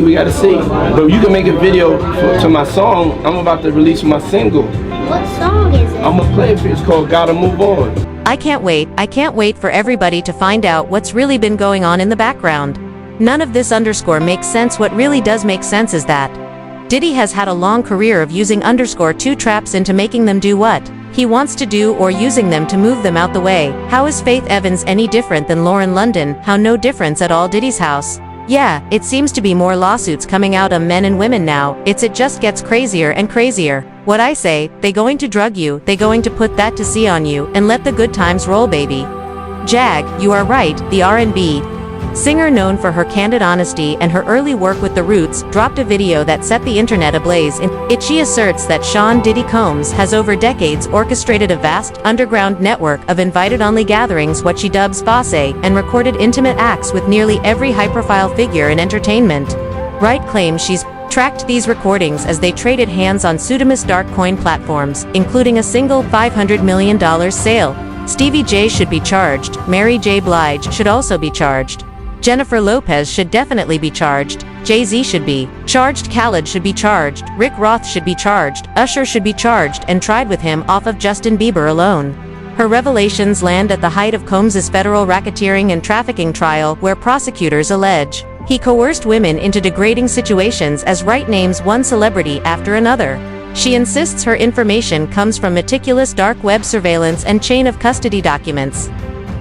We gotta see. But you can make a video to my song. I'm about to release my single. What song is it? I'm gonna play it for you. It's called Gotta Move On. I can't wait for everybody to find out what's really been going on in the background. None of this underscore makes sense. What really does make sense is that Diddy has had a long career of using underscore 2 traps into making them do what he wants to do or using them to move them out the way. How is Faith Evans any different than Lauren London? How no difference at all. Diddy's house. Yeah, it seems to be more lawsuits coming out on men and women now. It just gets crazier and crazier. What I say, they going to drug you, they going to put that to sea on you, and let the good times roll, baby. Jag, you are right, the R&B singer known for her candid honesty and her early work with The Roots, dropped a video that set the internet ablaze. In it she asserts that Sean Diddy Combs has over decades orchestrated a vast, underground network of invited-only gatherings, what she dubs passe, and recorded intimate acts with nearly every high-profile figure in entertainment. Wright claims she's tracked these recordings as they traded hands on pseudonymous dark coin platforms, including a single $500 million sale. Stevie J should be charged, Mary J. Blige should also be charged. Jennifer Lopez should definitely be charged, Jay-Z should be charged, Khaled should be charged, Rick Roth should be charged, Usher should be charged and tried with him off of Justin Bieber alone. Her revelations land at the height of Combs' federal racketeering and trafficking trial, where prosecutors allege he coerced women into degrading situations, as Wright names one celebrity after another. She insists her information comes from meticulous dark web surveillance and chain of custody documents.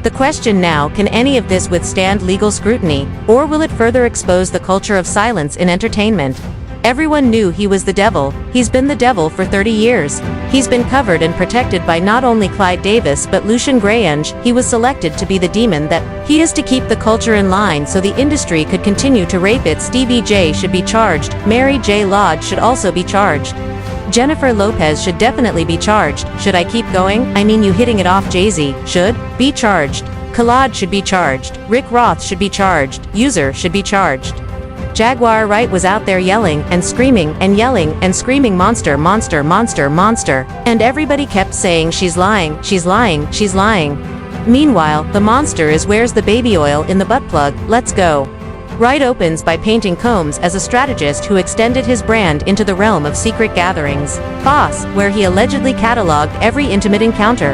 The question now, can any of this withstand legal scrutiny, or will it further expose the culture of silence in entertainment? Everyone knew he was the devil. He's been the devil for 30 years. He's been covered and protected by not only Clyde Davis but Lucian Grainge. He was selected to be the demon that he is to keep the culture in line so the industry could continue to rape it. Stevie J should be charged. Mary J. Blige should also be charged. Jennifer Lopez should definitely be charged. Should I keep going? I mean, you hitting it off. Jay-Z should be charged. Khaled should be charged. Rick Roth should be charged. User should be charged. Jaguar Wright was out there yelling and screaming and yelling and screaming, monster, monster, monster, monster. And everybody kept saying, she's lying, she's lying, she's lying. Meanwhile, the monster is, where's the baby oil in the butt plug? Let's go. Wright opens by painting Combs as a strategist who extended his brand into the realm of secret gatherings, Boss, where he allegedly cataloged every intimate encounter.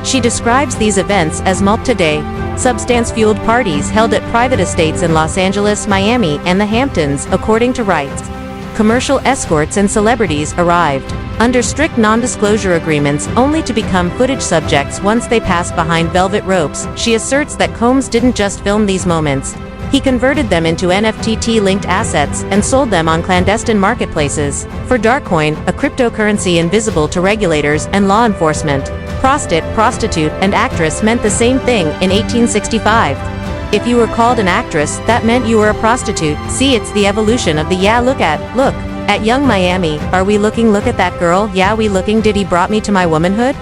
She describes these events as multi-day, substance-fueled parties held at private estates in Los Angeles, Miami, and the Hamptons, according to Wright. Commercial escorts and celebrities arrived under strict non-disclosure agreements, only to become footage subjects once they passed behind velvet ropes. She asserts that Combs didn't just film these moments. He converted them into NFT-linked assets and sold them on clandestine marketplaces for Darkcoin, a cryptocurrency invisible to regulators and law enforcement. Prostitute, and actress meant the same thing in 1865. If you were called an actress, that meant you were a prostitute. See, it's the evolution of the look at young Miami. Are we looking? Look at that girl. Yeah, we looking. Did he brought me to my womanhood?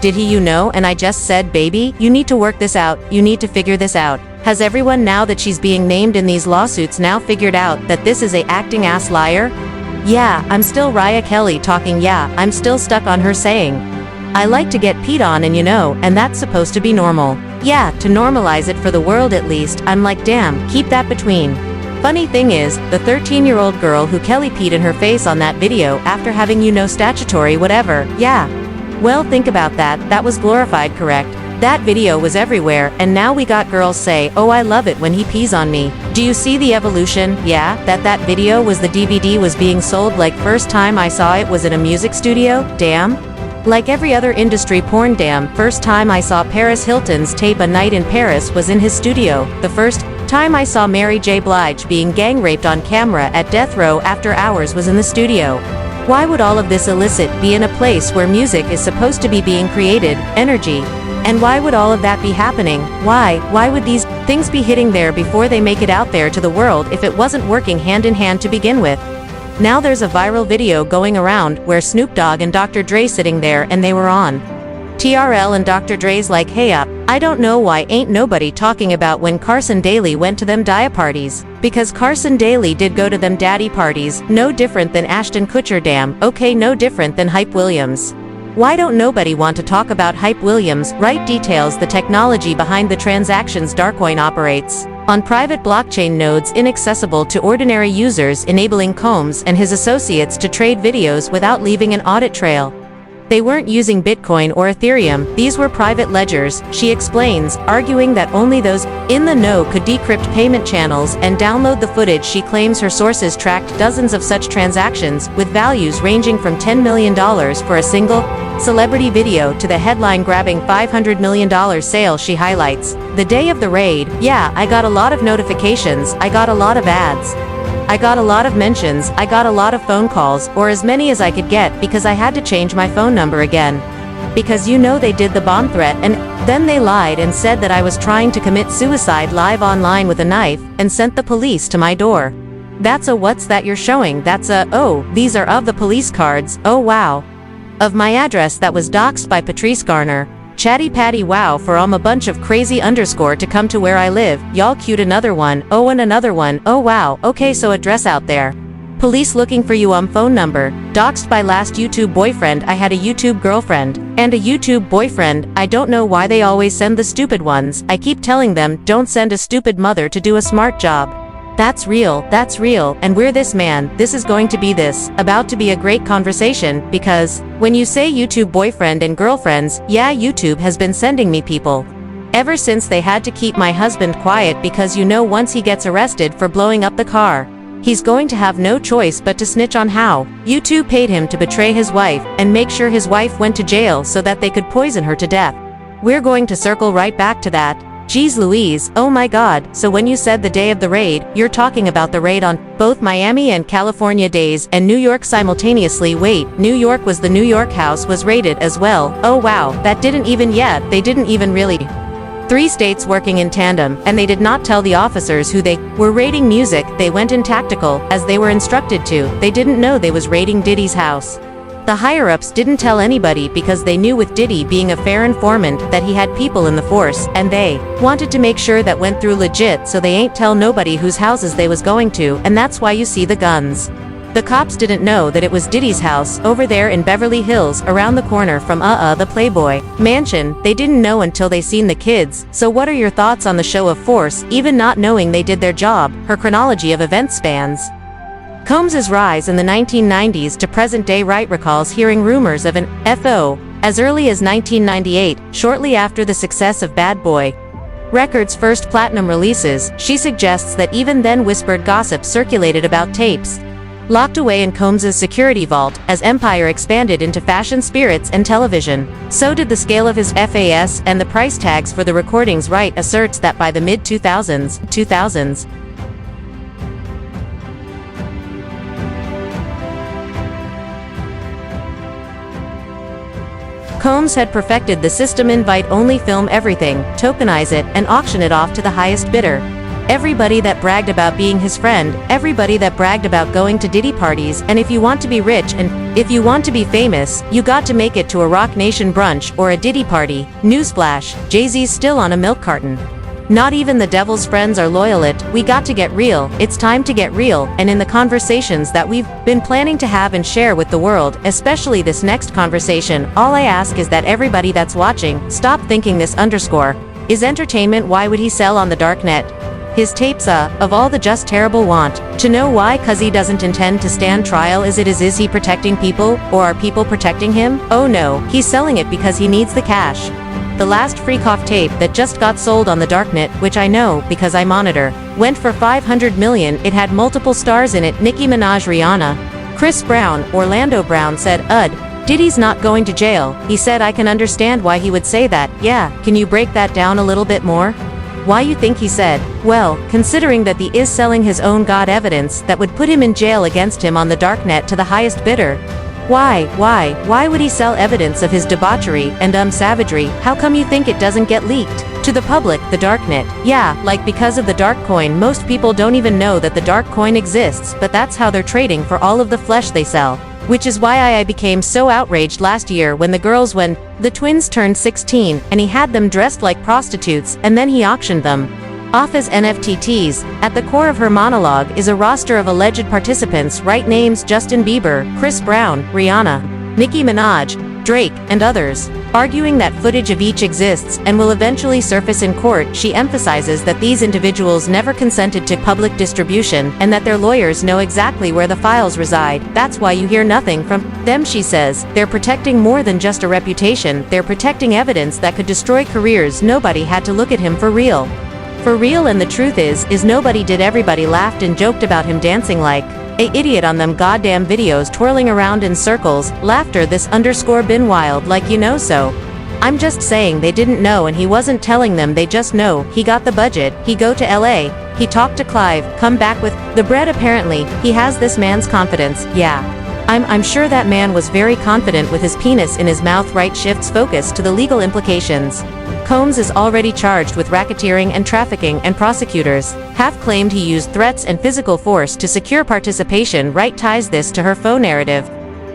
Did he, and I just said, baby, you need to work this out. You need to figure this out. Has everyone, now that she's being named in these lawsuits, now figured out that this is a acting ass liar? Yeah, I'm still Raya Kelly talking. Yeah, I'm still stuck on her saying, I like to get peed on and that's supposed to be normal. Yeah, to normalize it for the world at least. I'm like, damn, keep that between. Funny thing is, the 13-year-old girl who Kelly peed in her face on that video after having statutory whatever, yeah. Well, think about that, that was glorified, correct? That video was everywhere, and now we got girls say, oh, I love it when he pees on me. Do you see the evolution? Yeah, that video was, the DVD was being sold like first time I saw it was in a music studio, damn. Like every other industry porn, damn, first time I saw Paris Hilton's tape A Night in Paris was in his studio. The first time I saw Mary J. Blige being gang raped on camera at Death Row After Hours was in the studio. Why would all of this illicit be in a place where music is supposed to be being created, energy? And why would all of that be happening? Why would these things be hitting there before they make it out there to the world if it wasn't working hand in hand to begin with? Now there's a viral video going around where Snoop Dogg and Dr. Dre sitting there and they were on TRL and Dr. Dre's like, hey up, I don't know why ain't nobody talking about when Carson Daly went to them dia parties. Because Carson Daly did go to them daddy parties, no different than Ashton Kutcher, damn, okay, no different than Hype Williams. Why don't nobody want to talk about Hype Williams? Wright details the technology behind the transactions Darkcoin operates on private blockchain nodes inaccessible to ordinary users, enabling Combs and his associates to trade videos without leaving an audit trail. They weren't using Bitcoin or Ethereum, these were private ledgers, she explains, arguing that only those in the know could decrypt payment channels and download the footage. She claims her sources tracked dozens of such transactions, with values ranging from $10 million for a single celebrity video to the headline-grabbing $500 million sale. She highlights, "The day of the raid, yeah, I got a lot of notifications, I got a lot of ads. I got a lot of mentions, I got a lot of phone calls, or as many as I could get because I had to change my phone number again. Because you know they did the bomb threat and then they lied and said that I was trying to commit suicide live online with a knife and sent the police to my door. That's a what's that you're showing, that's a, oh, these are of the police cards, oh wow. Of my address that was doxed by Patrice Garner. Chatty patty wow for a bunch of crazy underscore to come to where I live, y'all cute another one, oh and another one, oh wow, okay so address out there. Police looking for you phone number, doxed by last YouTube boyfriend I had a YouTube girlfriend, and a YouTube boyfriend, I don't know why they always send the stupid ones, I keep telling them don't send a stupid mother to do a smart job. That's real, and we're this man, this is going to be this, about to be a great conversation, because, when you say YouTube boyfriend and girlfriends, yeah YouTube has been sending me people. Ever since they had to keep my husband quiet because you know once he gets arrested for blowing up the car, he's going to have no choice but to snitch on how YouTube paid him to betray his wife, and make sure his wife went to jail so that they could poison her to death. We're going to circle right back to that. Geez Louise, oh my god, so when you said the day of the raid, you're talking about the raid on both Miami and California days and New York simultaneously. Wait, New York was the New York house was raided as well, oh wow, that didn't even they didn't even really. 3 states working in tandem, and they did not tell the officers who they were raiding. Music, they went in tactical, as they were instructed to, they didn't know they was raiding Diddy's house. The higher-ups didn't tell anybody because they knew with Diddy being a fair informant that he had people in the force, and they wanted to make sure that went through legit so they ain't tell nobody whose houses they was going to, and that's why you see the guns. The cops didn't know that it was Diddy's house, over there in Beverly Hills, around the corner from the Playboy mansion. They didn't know until they seen the kids. So what are your thoughts on the show of force, even not knowing they did their job? Her chronology of events spans Combs' rise in the 1990s to present-day. Wright recalls hearing rumors of an FO as early as 1998, shortly after the success of Bad Boy Records' first platinum releases. She suggests that even then whispered gossip circulated about tapes locked away in Combs' security vault. As Empire expanded into fashion, spirits, and television, so did the scale of his FAS and the price tags for the recordings. Wright asserts that by the mid-2000s, Combs had perfected the system: invite only, film everything, tokenize it, and auction it off to the highest bidder. Everybody that bragged about being his friend, everybody that bragged about going to Diddy parties, and if you want to be rich and if you want to be famous, you got to make it to a Rock Nation brunch or a Diddy party. Newsflash, Jay-Z's still on a milk carton. Not even the devil's friends are loyal. We got to get real, it's time to get real, and in the conversations that we've been planning to have and share with the world, especially this next conversation, all I ask is that everybody that's watching, stop thinking this underscore is entertainment. Why would he sell on the dark net his tapes of all the just terrible? Want to know why? Cause he doesn't intend to stand trial. Is he protecting people, or are people protecting him? Oh no, he's selling it because he needs the cash. The last Freakoff tape that just got sold on the darknet, which I know because I monitor, went for $500 million. It had multiple stars in it: Nicki Minaj, Rihanna, Chris Brown. Orlando Brown said, Diddy's not going to jail. He said, I can understand why he would say that. Yeah, can you break that down a little bit more? Why you think he said? Well, considering that he is selling his own god evidence that would put him in jail against him on the darknet to the highest bidder. Why would he sell evidence of his debauchery and savagery? How come you think it doesn't get leaked to the public? The darknet, yeah, like because of the dark coin. Most people don't even know that the dark coin exists, but that's how they're trading for all of the flesh they sell. Which is why I became so outraged last year when the twins turned 16, and he had them dressed like prostitutes, and then he auctioned them off as NFTs. At the core of her monologue is a roster of alleged participants. Wright names Justin Bieber, Chris Brown, Rihanna, Nicki Minaj, Drake, and others. Arguing that footage of each exists and will eventually surface in court, she emphasizes that these individuals never consented to public distribution and that their lawyers know exactly where the files reside. That's why you hear nothing from them, she says. They're protecting more than just a reputation, they're protecting evidence that could destroy careers. Nobody had to look at him for real. For real, and the truth is nobody did. Everybody laughed and joked about him dancing like a idiot on them goddamn videos, twirling around in circles. Laughter. This underscore been wild, like, you know. So I'm just saying they didn't know, and he wasn't telling them. They just know. He got the budget, he go to LA, he talked to Clive, come back with the bread. Apparently he has this man's confidence. Yeah, I'm sure that man was very confident with his penis in his mouth. Wright shifts focus to the legal implications. Combs is already charged with racketeering and trafficking, and prosecutors have claimed he used threats and physical force to secure participation. Wright ties this to her faux narrative.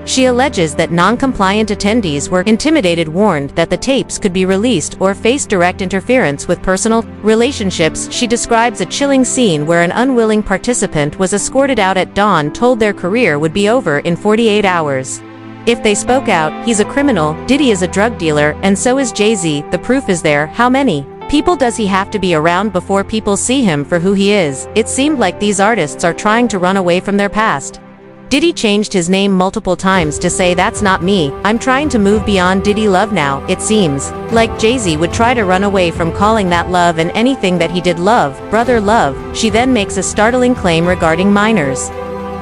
She alleges that non-compliant attendees were intimidated, warned that the tapes could be released, or faced direct interference with personal relationships. She describes a chilling scene where an unwilling participant was escorted out at dawn, told their career would be over in 48 hours. If they spoke out, he's a criminal, Diddy is a drug dealer, and so is Jay-Z. The proof is there. How many people does he have to be around before people see him for who he is? It seemed like these artists are trying to run away from their past. Diddy changed his name multiple times to say, "That's not me, I'm trying to move beyond Diddy Love now." It seems like Jay-Z would try to run away from calling that love, and anything that he did love, brother love. She then makes a startling claim regarding minors.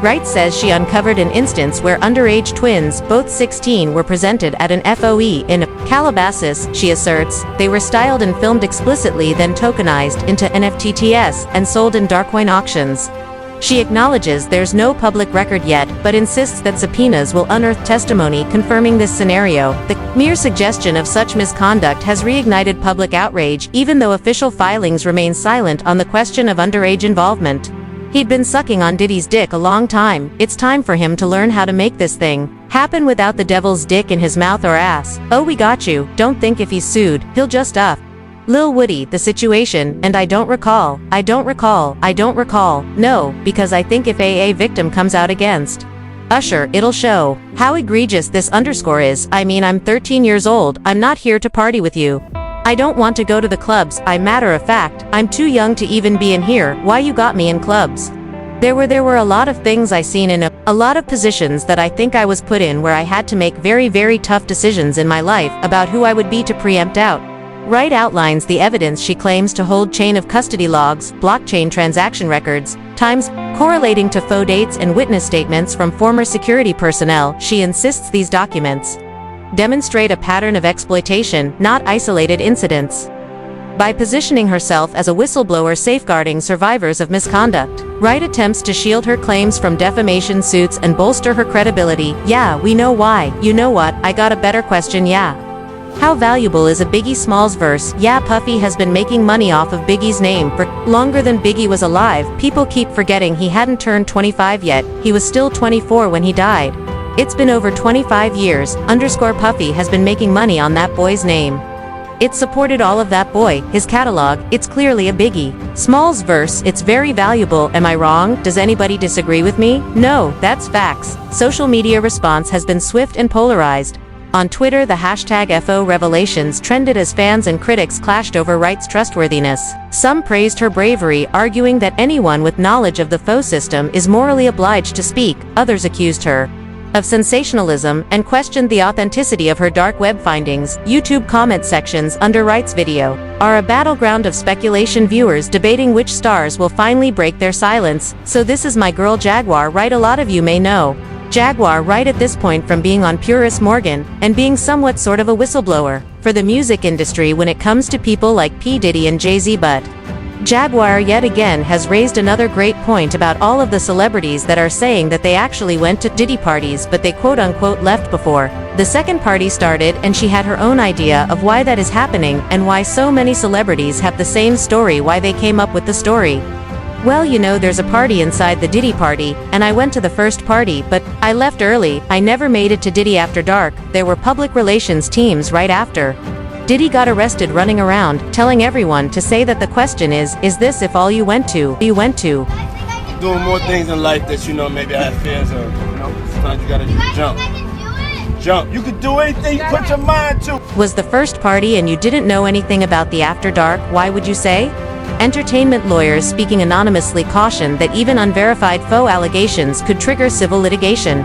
Wright says she uncovered an instance where underage twins, both 16, were presented at an FOE in Calabasas. She asserts they were styled and filmed explicitly, then tokenized into NFTs and sold in darkcoin auctions. She acknowledges there's no public record yet, but insists that subpoenas will unearth testimony confirming this scenario. The mere suggestion of such misconduct has reignited public outrage, even though official filings remain silent on the question of underage involvement. He'd been sucking on Diddy's dick a long time. It's time for him to learn how to make this thing happen without the devil's dick in his mouth or ass. Oh, we got you. Don't think if he's sued, he'll just Lil Woody, the situation, and I don't recall. No, because I think if a victim comes out against Usher, it'll show how egregious this underscore is. I mean, I'm 13 years old, I'm not here to party with you. I don't want to go to the clubs. Matter of fact, I'm too young to even be in here. Why you got me in clubs? There were a lot of things I seen in a lot of positions that I think I was put in, where I had to make very, very tough decisions in my life about who I would be to preempt out. Wright outlines the evidence she claims to hold: chain of custody logs, blockchain transaction records, times correlating to faux dates, and witness statements from former security personnel. She insists these documents demonstrate a pattern of exploitation, not isolated incidents. By positioning herself as a whistleblower safeguarding survivors of misconduct, Wright attempts to shield her claims from defamation suits and bolster her credibility. Yeah, we know why. You know what? I got a better question. Yeah. How valuable is a Biggie Smalls verse? Yeah, Puffy has been making money off of Biggie's name for longer than Biggie was alive. People keep forgetting he hadn't turned 25 yet. He was still 24 when he died. It's been over 25 years. Underscore Puffy has been making money on that boy's name. It supported all of that boy, his catalog. It's clearly a Biggie Smalls verse. It's very valuable. Am I wrong? Does anybody disagree with me? No, that's facts. Social media response has been swift and polarized. On Twitter, the hashtag FO Revelations trended as fans and critics clashed over Wright's trustworthiness. Some praised her bravery, arguing that anyone with knowledge of the faux system is morally obliged to speak. Others accused her of sensationalism and questioned the authenticity of her dark web findings. YouTube comment sections under Wright's video are a battleground of speculation, viewers debating which stars will finally break their silence. So this is my girl Jaguar Wright. A lot of you may know Jaguar Wright at this point from being on Purist Morgan and being somewhat sort of a whistleblower for the music industry when it comes to people like P. Diddy and Jay-Z. But Jaguar yet again has raised another great point about all of the celebrities that are saying that they actually went to Diddy parties, but they quote-unquote left before the second party started, and she had her own idea of why that is happening and why so many celebrities have the same story, why they came up with the story. Well, you know, there's a party inside the Diddy party, and I went to the first party, but I left early. I never made it to Diddy after dark. There were public relations teams right after. Diddy got arrested running around, telling everyone to say that the question is this if all you went to? Doing more things in life that, you know, maybe I have fears of, you know, sometimes you gotta just jump. jump. You can do anything you put your mind to. Was the first party and you didn't know anything about the after dark, why would you say? Entertainment lawyers speaking anonymously cautioned that even unverified faux allegations could trigger civil litigation.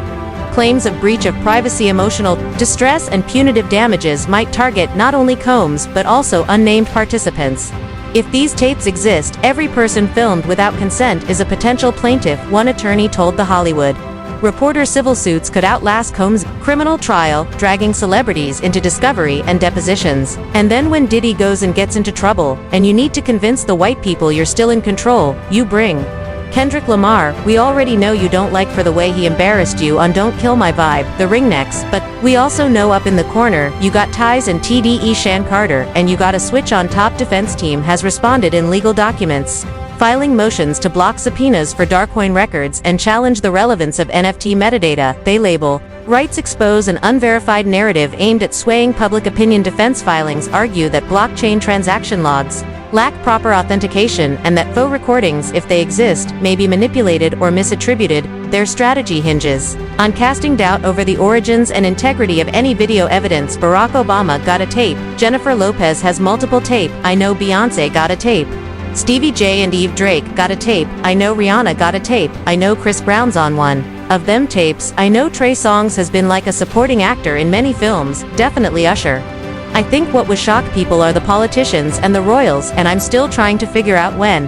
Claims of breach of privacy, emotional distress, and punitive damages might target not only Combs but also unnamed participants. If these tapes exist, every person filmed without consent is a potential plaintiff, one attorney told The Hollywood Reporter. Civil suits could outlast Combs' criminal trial, dragging celebrities into discovery and depositions. And then when Diddy goes and gets into trouble, and you need to convince the white people you're still in control, you bring Kendrick Lamar. We already know you don't like for the way he embarrassed you on Don't Kill My Vibe, the Ringnecks, but we also know up in the corner, you got ties and TDE Shan Carter, and you got a switch on top. Defense team has responded in legal documents, filing motions to block subpoenas for Darkcoin records and challenge the relevance of NFT metadata. They label Rights expose an unverified narrative aimed at swaying public opinion. Defense filings argue that blockchain transaction logs lack proper authentication and that faux recordings, if they exist, may be manipulated or misattributed. Their strategy hinges on casting doubt over the origins and integrity of any video evidence. Barack Obama got a tape. Jennifer Lopez has multiple tape. I know Beyonce got a tape. Stevie J and Eve Drake got a tape. I know Rihanna got a tape. I know Chris Brown's on one of them tapes. I know Trey Songz has been like a supporting actor in many films, definitely Usher. I think what would shock people are the politicians and the royals, and I'm still trying to figure out when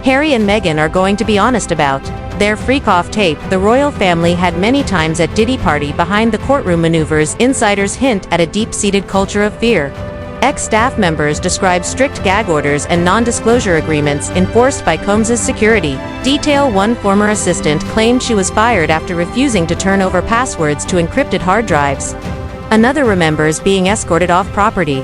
Harry and Meghan are going to be honest about their freak-off tape. The royal family had many times at Diddy party behind the courtroom maneuvers. Insiders hint at a deep-seated culture of fear. Ex-staff members describe strict gag orders and non-disclosure agreements enforced by Combs' security. Detail: one former assistant claimed she was fired after refusing to turn over passwords to encrypted hard drives. Another remembers being escorted off property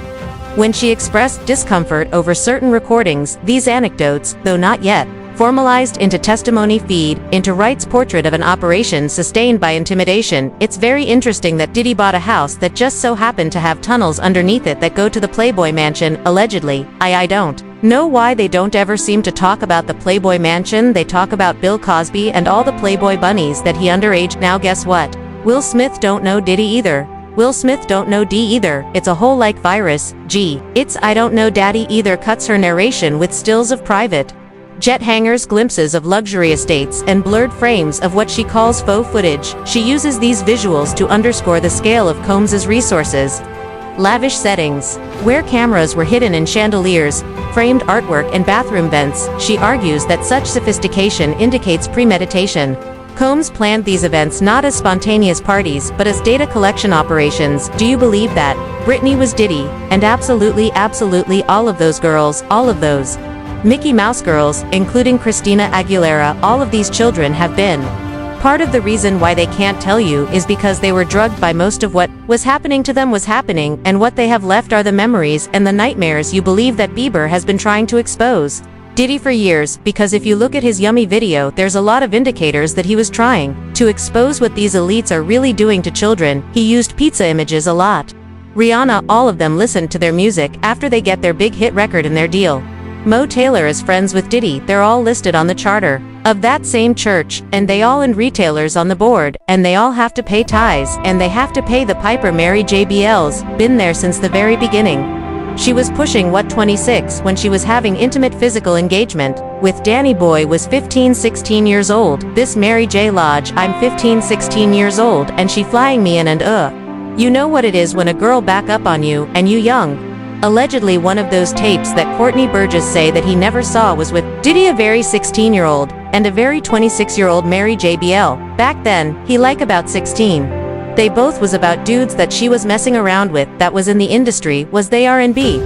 when she expressed discomfort over certain recordings. These anecdotes, though not yet formalized into testimony, feed into Wright's portrait of an operation sustained by intimidation. It's very interesting that Diddy bought a house that just so happened to have tunnels underneath it that go to the Playboy Mansion, allegedly. I don't know why they don't ever seem to talk about the Playboy Mansion. They talk about Bill Cosby and all the Playboy bunnies that he underage. Now guess what? Will Smith don't know Diddy either. Will Smith don't know D either. It's a whole like virus. Gee, it's I don't know Daddy either. Cuts her narration with stills of private jet hangars, glimpses of luxury estates, and blurred frames of what she calls faux footage. She uses these visuals to underscore the scale of Combs' resources. Lavish settings, where cameras were hidden in chandeliers, framed artwork, and bathroom vents. She argues that such sophistication indicates premeditation. Combs planned these events not as spontaneous parties but as data collection operations. Do you believe that Britney was Diddy? And absolutely, absolutely all of those girls, all of those Mickey Mouse girls, including Christina Aguilera, all of these children have been. Part of the reason why they can't tell you is because they were drugged by most of what was happening to them was happening, and what they have left are the memories and the nightmares you believe that Bieber has been trying to expose Diddy for years, because if you look at his Yummy video, there's a lot of indicators that he was trying to expose what these elites are really doing to children. He used pizza images a lot. Rihanna, all of them listened to their music after they get their big hit record in their deal. Mo Taylor is friends with Diddy. They're all listed on the charter of that same church, and they all and retailers on the board, and they all have to pay tithes, and they have to pay the piper. Mary J. Bell's been there since the very beginning. She was pushing 26 when she was having intimate physical engagement with Danny Boy was 15-16 years old. This Mary J. Lodge, I'm 15-16 years old, and she flying me in and you know what it is when a girl back up on you, and you young. Allegedly one of those tapes that Courtney Burgess say that he never saw was with Diddy, a very 16-year-old, and a very 26-year-old Mary J. Bell. Back then, he like about 16. They both was about dudes that she was messing around with that was in the industry, was they R&B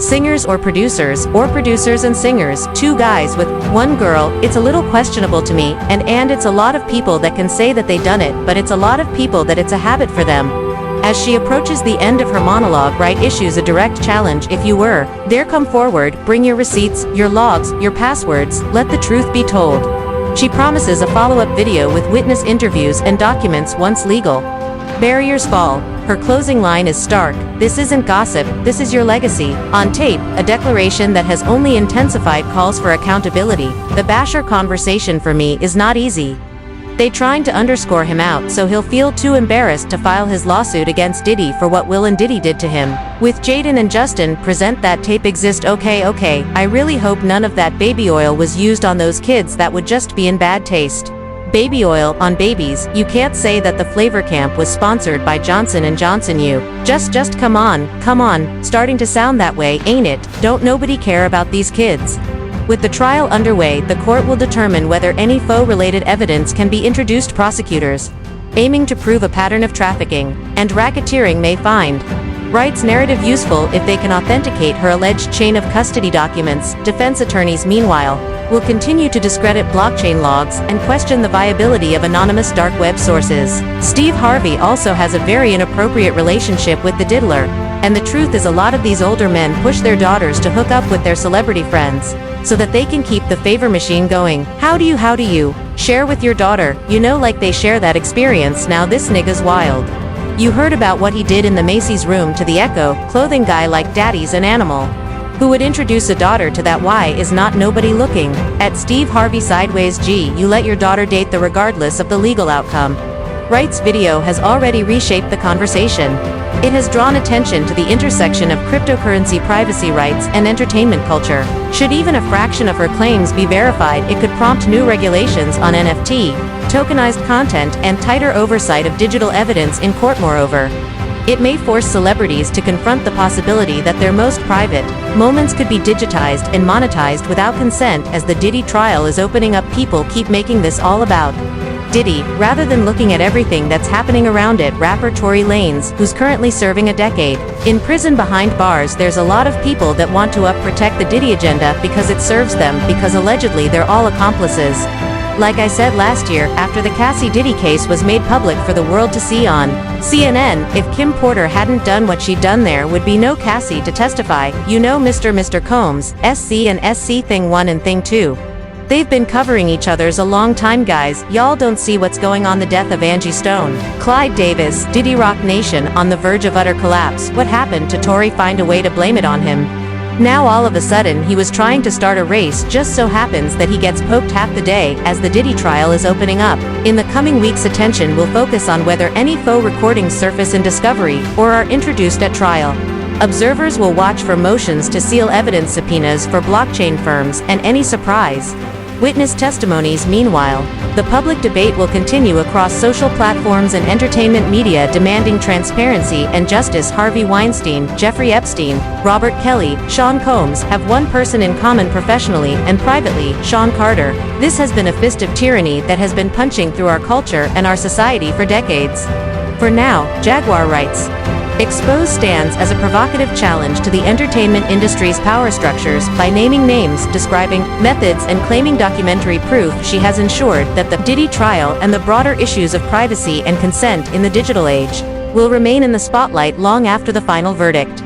singers or producers and singers, two guys with one girl. It's a little questionable to me, and it's a lot of people that can say that they done it, but it's a lot of people that it's a habit for them. As she approaches the end of her monologue, Wright issues a direct challenge. If you were there, come forward, bring your receipts, your logs, your passwords, let the truth be told. She promises a follow-up video with witness interviews and documents once legal barriers fall. Her closing line is stark: this isn't gossip, this is your legacy. On tape, a declaration that has only intensified calls for accountability. The Basher conversation for me is not easy. They trying to underscore him out so he'll feel too embarrassed to file his lawsuit against Diddy for what Will and Diddy did to him. With Jaden and Justin present that tape exist. Okay, I really hope none of that baby oil was used on those kids. That would just be in bad taste. Baby oil on babies. You can't say that the flavor camp was sponsored by Johnson & Johnson. You just come on, starting to sound that way, ain't it? Don't nobody care about these kids. With the trial underway, the court will determine whether any faux-related evidence can be introduced. Prosecutors, aiming to prove a pattern of trafficking and racketeering, may find Wright's narrative useful if they can authenticate her alleged chain of custody documents. Defense attorneys, meanwhile, will continue to discredit blockchain logs and question the viability of anonymous dark web sources. Steve Harvey also has a very inappropriate relationship with the diddler, and the truth is a lot of these older men push their daughters to hook up with their celebrity friends so that they can keep the favor machine going. How do you share with your daughter, like they share that experience? Now this nigga's wild. You heard about what he did in the Macy's room to the Echo clothing guy, like daddy's an animal. Who would introduce a daughter to that? Why is not nobody looking at Steve Harvey sideways? You let your daughter date the regardless of the legal outcome. Wright's video has already reshaped the conversation. It has drawn attention to the intersection of cryptocurrency, privacy rights, and entertainment culture. Should even a fraction of her claims be verified, it could prompt new regulations on NFT, tokenized content, and tighter oversight of digital evidence in court. Moreover, it may force celebrities to confront the possibility that their most private moments could be digitized and monetized without consent. As the Diddy trial is opening up, people keep making this all about Diddy, rather than looking at everything that's happening around it. Rapper Tory Lanez, who's currently serving a decade in prison behind bars. There's a lot of people that want to protect the Diddy agenda because it serves them, because allegedly they're all accomplices. Like I said last year, after the Cassie Diddy case was made public for the world to see on CNN, if Kim Porter hadn't done what she'd done, there would be no Cassie to testify. Mr. Combs, SC and SC Thing 1 and Thing 2. They've been covering each other's a long time, guys. Y'all don't see what's going on. The death of Angie Stone, Clyde Davis, Diddy Rock Nation on the verge of utter collapse. What happened to Tory? Find a way to blame it on him. Now all of a sudden he was trying to start a race. Just so happens that he gets poked half the day as the Diddy trial is opening up. In the coming weeks, attention will focus on whether any faux recordings surface in discovery or are introduced at trial. Observers will watch for motions to seal evidence, subpoenas for blockchain firms, and any surprise witness testimonies. Meanwhile, the public debate will continue across social platforms and entertainment media, demanding transparency and justice. Harvey Weinstein, Jeffrey Epstein, Robert Kelly, Sean Combs have one person in common professionally and privately: Sean Carter. This has been a fist of tyranny that has been punching through our culture and our society for decades. For now, Jaguar writes, Expose stands as a provocative challenge to the entertainment industry's power structures by naming names, describing methods, and claiming documentary proof. She has ensured that the Diddy trial and the broader issues of privacy and consent in the digital age will remain in the spotlight long after the final verdict.